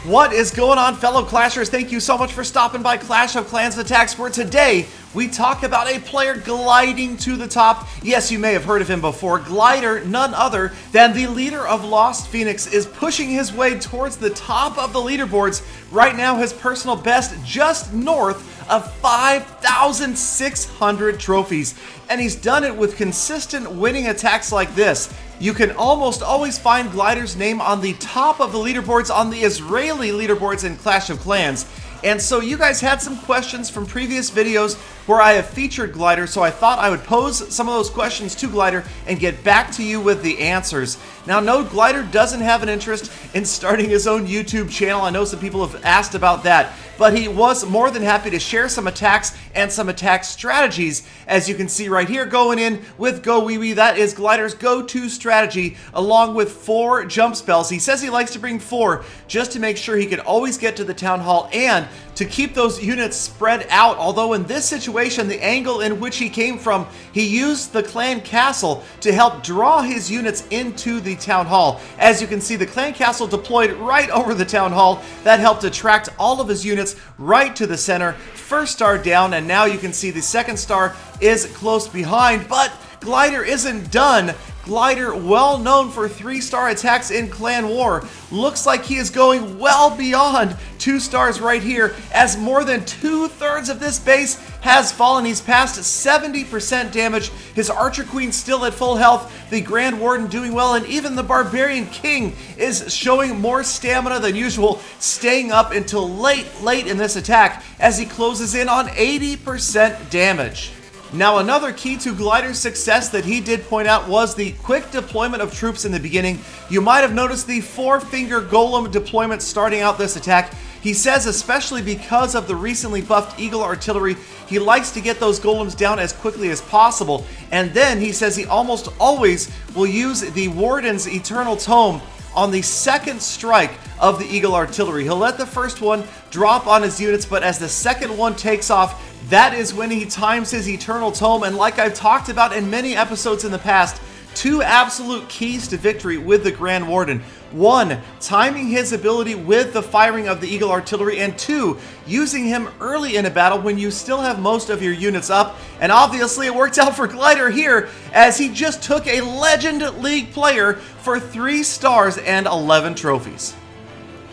What is going on, fellow Clashers? Thank you so much for stopping by Clash of Clans Attacks, where today we talk about a player gliding to the top. Yes, you may have heard of him before. Glider, none other than the leader of Lost Phoenix, is pushing his way towards the top of the leaderboards. Right now, his personal best just north of 5,600 trophies. And he's done it with consistent winning attacks like this. You can almost always find Glider's name on the top of the leaderboards on the Israeli leaderboards in Clash of Clans. And so you guys had some questions from previous videos where I have featured Glider, so I thought I would pose some of those questions to Glider and get back to you with the answers. Now, no, Glider doesn't have an interest in starting his own YouTube channel. I know some people have asked about that, but he was more than happy to share some attacks and some attack strategies. As you can see right here, going in with Go Wee Wee, that is Glider's go-to strategy, along with 4 jump spells. He says he likes to bring 4 just to make sure he can always get to the Town Hall and to keep those units spread out. Although in this situation, the angle in which he came from, he used the clan castle to help draw his units into the Town Hall. As you can see, the clan castle deployed right over the Town Hall. That helped attract all of his units right to the center. First star down, and now you can see the second star is close behind, but Glider isn't done. Glider, well known for 3-star attacks in Clan War, looks like he is going well beyond 2 stars right here, as more than 2/3 of this base has fallen. He's past 70% damage. His Archer Queen still at full health, the Grand Warden doing well, and even the Barbarian King is showing more stamina than usual, staying up until late in this attack as he closes in on 80% damage. Now, another key to Glider's success that he did point out was the quick deployment of troops in the beginning. You might have noticed the 4-finger golem deployment starting out this attack. He says especially because of the recently buffed Eagle artillery, he likes to get those golems down as quickly as possible. And then he says he almost always will use the Warden's Eternal Tome on the second strike of the Eagle artillery. He'll let the first one drop on his units, but as the second one takes off, that is when he times his Eternal Tome. And like I've talked about in many episodes in the past, 2 absolute keys to victory with the Grand Warden. 1, timing his ability with the firing of the Eagle artillery, and 2, using him early in a battle when you still have most of your units up. And obviously it worked out for Glider here, as he just took a Legend League player for 3 stars and 11 trophies.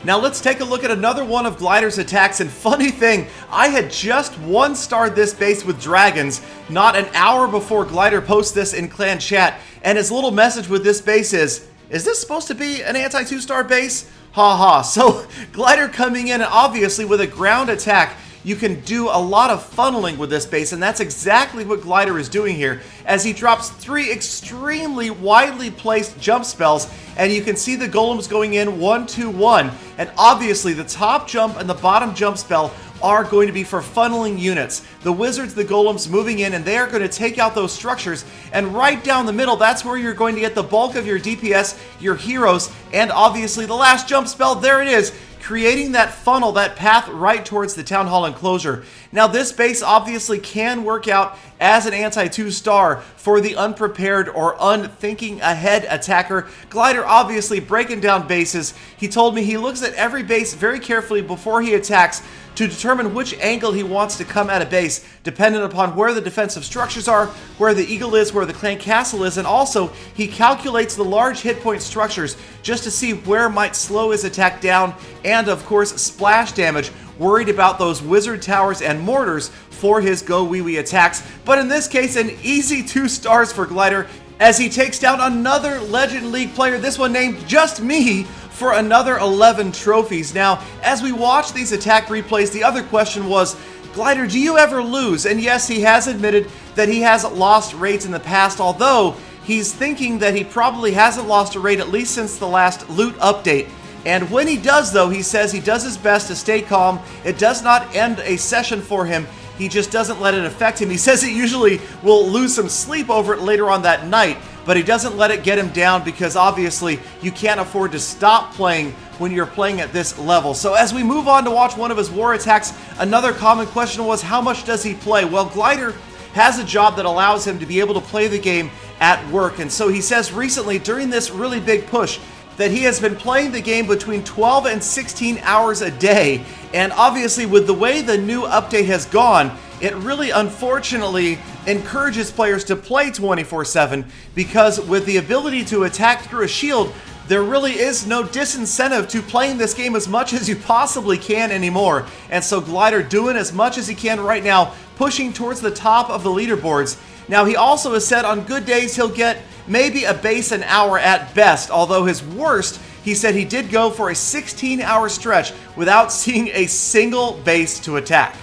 Now let's take a look at another one of Glider's attacks, and funny thing, I had just 1-starred this base with dragons not an hour before Glider posts this in clan chat, and his little message with this base is this supposed to be an anti-2-star base? Ha ha. So Glider coming in, and obviously with a ground attack, you can do a lot of funneling with this base, and that's exactly what Glider is doing here, as he drops 3 extremely widely placed jump spells, and you can see the golems going in 1-2-1, and obviously the top jump and the bottom jump spell are going to be for funneling units. The wizards, the golems moving in, and they are going to take out those structures, and right down the middle, that's where you're going to get the bulk of your DPS, your heroes, and obviously the last jump spell, there it is, creating that funnel, that path right towards the Town Hall enclosure. Now, this base obviously can work out as an anti-2-star for the unprepared or unthinking ahead attacker. Glider obviously breaking down bases. He told me he looks at every base very carefully before he attacks to determine which angle he wants to come at a base, dependent upon where the defensive structures are, where the Eagle is, where the clan castle is, and also he calculates the large hit point structures just to see where might slow his attack down, and of course splash damage, worried about those wizard towers and mortars for his Go Wee Wee attacks. But in this case, an easy 2 stars for Glider as he takes down another Legend League player, this one named Just Me, for another 11 trophies. Now, as we watch these attack replays, the other question was, Glider, do you ever lose? And yes, he has admitted that he has lost raids in the past, although he's thinking that he probably hasn't lost a raid at least since the last loot update. And when he does, though, he says he does his best to stay calm. It does not end a session for him. He just doesn't let it affect him. He says he usually will lose some sleep over it later on that night, but he doesn't let it get him down because obviously you can't afford to stop playing when you're playing at this level. So as we move on to watch one of his war attacks, another common question was, how much does he play? Well, Glider has a job that allows him to be able to play the game at work. And so he says recently during this really big push that he has been playing the game between 12 and 16 hours a day. And obviously with the way the new update has gone, it really unfortunately encourages players to play 24/7 because with the ability to attack through a shield, there really is no disincentive to playing this game as much as you possibly can anymore. And so Glider doing as much as he can right now, pushing towards the top of the leaderboards. Now he also has said on good days he'll get maybe a base an hour at best, although his worst, he said he did go for a 16-hour stretch without seeing a single base to attack.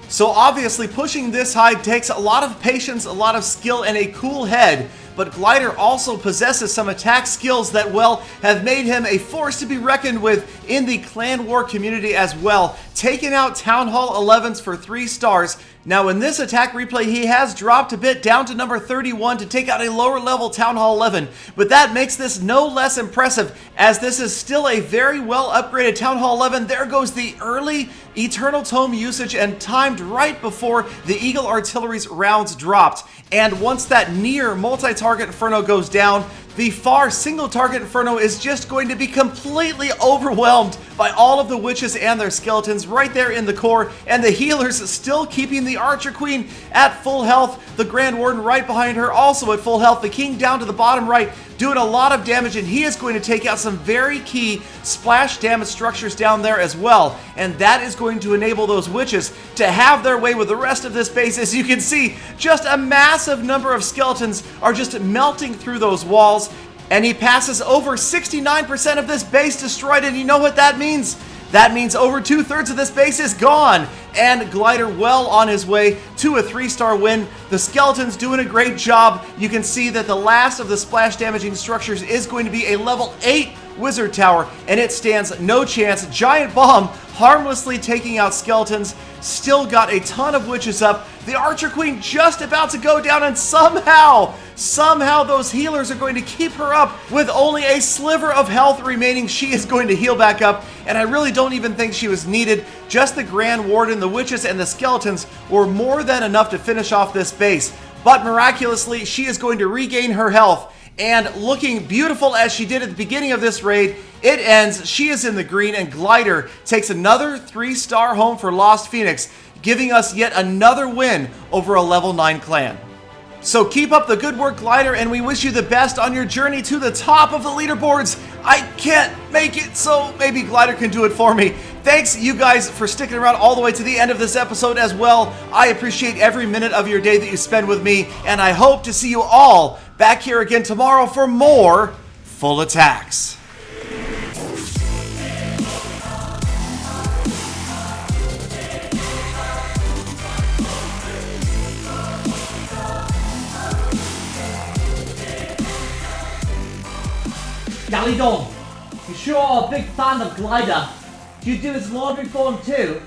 So obviously pushing this high takes a lot of patience, a lot of skill, and a cool head. But Glider also possesses some attack skills that, well, have made him a force to be reckoned with in the Clan War community as well, taking out Town Hall 11s for 3 stars. Now in this attack replay, he has dropped a bit down to number 31 to take out a lower level Town Hall 11, but that makes this no less impressive as this is still a very well upgraded Town Hall 11. There goes the early Eternal Tome usage and timed right before the Eagle Artillery's rounds dropped. And once that near multi-target Inferno goes down, the far single-target Inferno is just going to be completely overwhelmed by all of the witches and their skeletons right there in the core, and the healers still keeping the Archer Queen at full health, the Grand Warden right behind her also at full health, the King down to the bottom right doing a lot of damage, and he is going to take out some very key splash damage structures down there as well, and that is going to enable those witches to have their way with the rest of this base. As you can see, just a massive number of skeletons are just melting through those walls, and he passes over 69% of this base destroyed, and you know what that means? That means over 2/3 of this base is gone, and Glider well on his way to a 3-star win. The skeletons doing a great job. You can see that the last of the splash damaging structures is going to be a level 8 wizard tower, and it stands no chance. Giant bomb harmlessly taking out skeletons. Still got a ton of witches up. The Archer Queen just about to go down, and somehow those healers are going to keep her up with only a sliver of health remaining. She is going to heal back up, and I really don't even think she was needed. Just the Grand Warden, the witches, and the skeletons were more than enough to finish off this base. But miraculously, she is going to regain her health, and looking beautiful as she did at the beginning of this raid, it ends. She is in the green, and Glider takes another 3-star home for Lost Phoenix, giving us yet another win over a level 9 clan. So keep up the good work, Glider, and we wish you the best on your journey to the top of the leaderboards. I can't make it, so maybe Glider can do it for me. Thanks, you guys, for sticking around all the way to the end of this episode as well. I appreciate every minute of your day that you spend with me, and I hope to see you all back here again tomorrow for more Full Attacks. Galadon, you sure are a big fan of Glider. Do you do his laundry for him too?